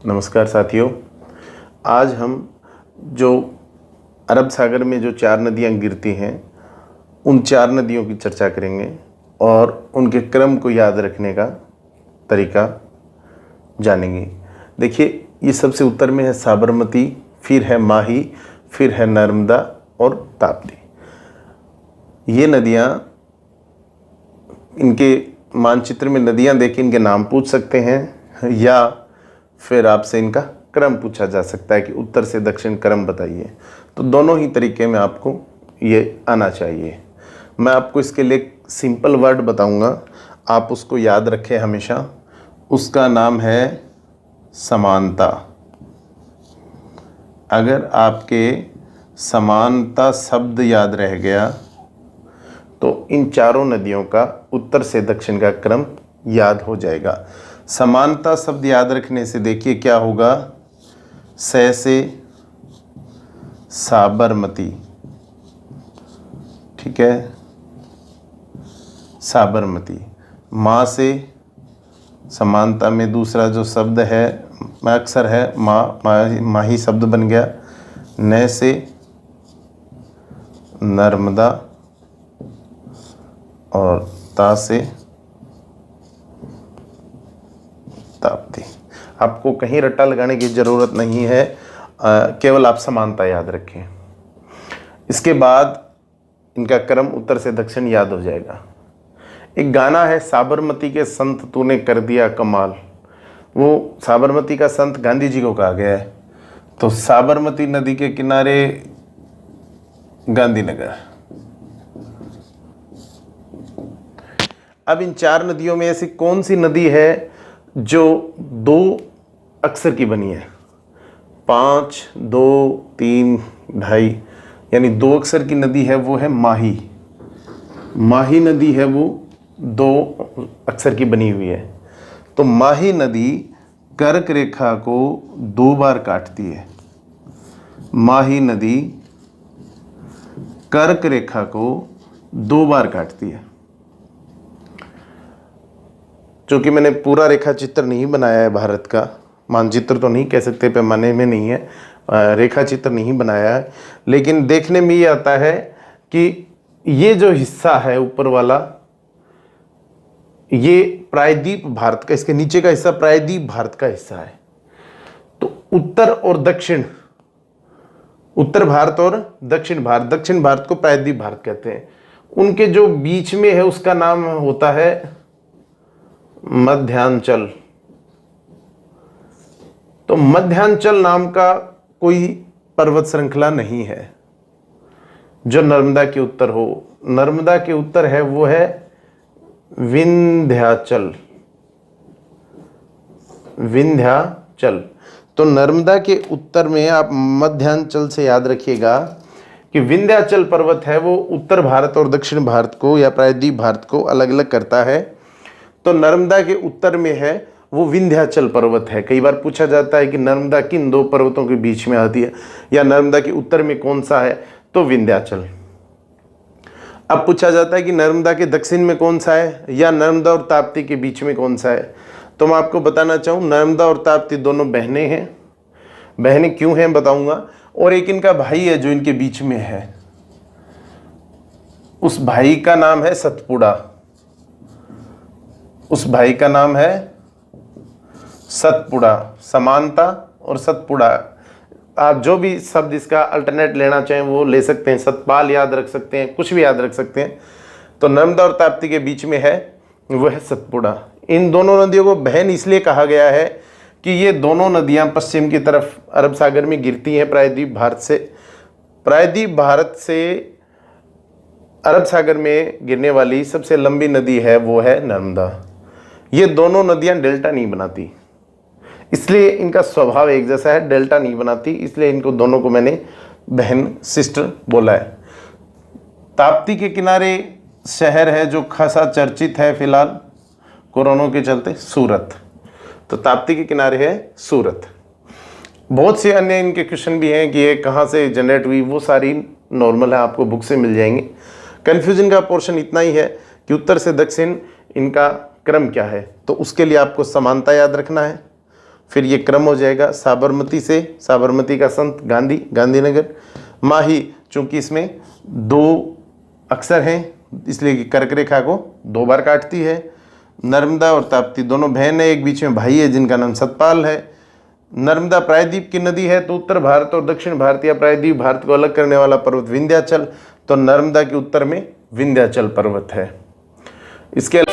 नमस्कार साथियों। आज हम जो अरब सागर में जो 4 नदियाँ गिरती हैं उन 4 नदियों की चर्चा करेंगे और उनके क्रम को याद रखने का तरीका जानेंगे। देखिए, ये सबसे उत्तर में है साबरमती, फिर है माही, फिर है नर्मदा और ताप्ती। ये नदियाँ, इनके मानचित्र में नदियाँ देख के इनके नाम पूछ सकते हैं या फिर आपसे इनका क्रम पूछा जा सकता है कि उत्तर से दक्षिण क्रम बताइए। तो दोनों ही तरीके में आपको ये आना चाहिए। मैं आपको इसके लिए सिंपल वर्ड बताऊंगा, आप उसको याद रखें हमेशा। उसका नाम है समानता। अगर आपके समानता शब्द याद रह गया तो इन चारों नदियों का उत्तर से दक्षिण का क्रम याद हो जाएगा। समानता शब्द याद रखने से देखिए क्या होगा। से साबरमती, ठीक है, साबरमती। माँ से समानता में दूसरा जो शब्द है अक्षर है माही शब्द बन गया। न से नर्मदा और ता से ताप्ती। आपको कहीं रट्टा लगाने की ज़रूरत नहीं है, केवल आप समानता याद रखें। इसके बाद इनका क्रम उत्तर से दक्षिण याद हो जाएगा। एक गाना है, साबरमती के संत तूने कर दिया कमाल। वो साबरमती का संत गांधी जी को कहा गया है। तो साबरमती नदी के किनारे गांधीनगर। अब इन 4 नदियों में ऐसी कौन सी नदी है जो 2 अक्षर की बनी है? 5, 2, 3, 2.5 यानी 2 अक्षर की नदी है, वो है माही। माही नदी है, वो 2 अक्षर की बनी हुई है। तो माही नदी कर्क रेखा को 2 बार काटती है। माही नदी कर्क रेखा को 2 बार काटती है। क्योंकि मैंने पूरा रेखा चित्र नहीं बनाया है भारत का, मानचित्र तो नहीं कह सकते, पैमाने में नहीं है, रेखा चित्र नहीं बनाया है, लेकिन देखने में ये आता है कि ये जो हिस्सा है ऊपर वाला, ये प्रायद्वीप भारत का, इसके नीचे का हिस्सा प्रायद्वीप भारत का हिस्सा है। तो उत्तर और दक्षिण, उत्तर भारत और दक्षिण भारत को प्रायद्वीप भारत कहते हैं। उनके जो बीच में है उसका नाम होता है मध्यांचल। तो मध्यांचल नाम का कोई पर्वत श्रृंखला नहीं है जो नर्मदा के उत्तर हो। नर्मदा के उत्तर है वो है विंध्याचल। विंध्याचल। तो नर्मदा के उत्तर में आप मध्यांचल से याद रखिएगा कि विंध्याचल पर्वत है, वो उत्तर भारत और दक्षिण भारत को या प्रायद्वीप भारत को अलग अलग करता है। तो नर्मदा के उत्तर में है वो विंध्याचल पर्वत है। कई बार पूछा जाता है कि नर्मदा किन 2 पर्वतों के बीच में आती है या नर्मदा के उत्तर में कौन सा है, तो विंध्याचल। अब पूछा जाता है कि नर्मदा के दक्षिण में कौन सा है या नर्मदा और ताप्ती के बीच में कौन सा है। तो मैं आपको बताना चाहूँ, नर्मदा और ताप्ती दोनों बहनें हैं। बहनें क्यों हैं बताऊंगा। और एक इनका भाई है जो इनके बीच में है, उस भाई का नाम है सतपुड़ा। उस भाई का नाम है सतपुड़ा। समानता और सतपुड़ा, आप जो भी शब्द इसका अल्टरनेट लेना चाहें वो ले सकते हैं। सतपाल याद रख सकते हैं, कुछ भी याद रख सकते हैं। तो नर्मदा और ताप्ती के बीच में है वो है सतपुड़ा। इन दोनों नदियों को बहन इसलिए कहा गया है कि ये दोनों नदियां पश्चिम की तरफ अरब सागर में गिरती हैं प्रायद्वीप भारत से। प्रायद्वीप भारत से अरब सागर में गिरने वाली सबसे लंबी नदी है वो है नर्मदा। ये दोनों नदियां डेल्टा नहीं बनाती, इसलिए इनका स्वभाव एक जैसा है, डेल्टा नहीं बनाती, इसलिए इनको दोनों को मैंने बहन सिस्टर बोला है। ताप्ती के किनारे शहर है जो खासा चर्चित है फिलहाल कोरोना के चलते, सूरत। तो ताप्ती के किनारे है सूरत। बहुत से अन्य इनके क्वेश्चन भी हैं कि ये कहाँ से जनरेट हुई, वो सारी नॉर्मल है, आपको बुक से मिल जाएंगे। कन्फ्यूजन का पोर्शन इतना ही है कि उत्तर से दक्षिण इनका क्रम क्या है। तो उसके लिए आपको समानता याद रखना है, फिर ये क्रम हो जाएगा साबरमती से, साबरमती का संत गांधी, गांधीनगर। माही, चूंकि इसमें 2 अक्षर हैं इसलिए कि कर्क रेखा को 2 बार काटती है। नर्मदा और ताप्ती दोनों बहन है, एक बीच में भाई है जिनका नाम सतपाल है। नर्मदा प्रायद्वीप की नदी है, तो उत्तर भारत और दक्षिण भारत या प्रायद्वीप भारत को अलग करने वाला पर्वत विंध्याचल, तो नर्मदा के उत्तर में विंध्याचल पर्वत है। इसके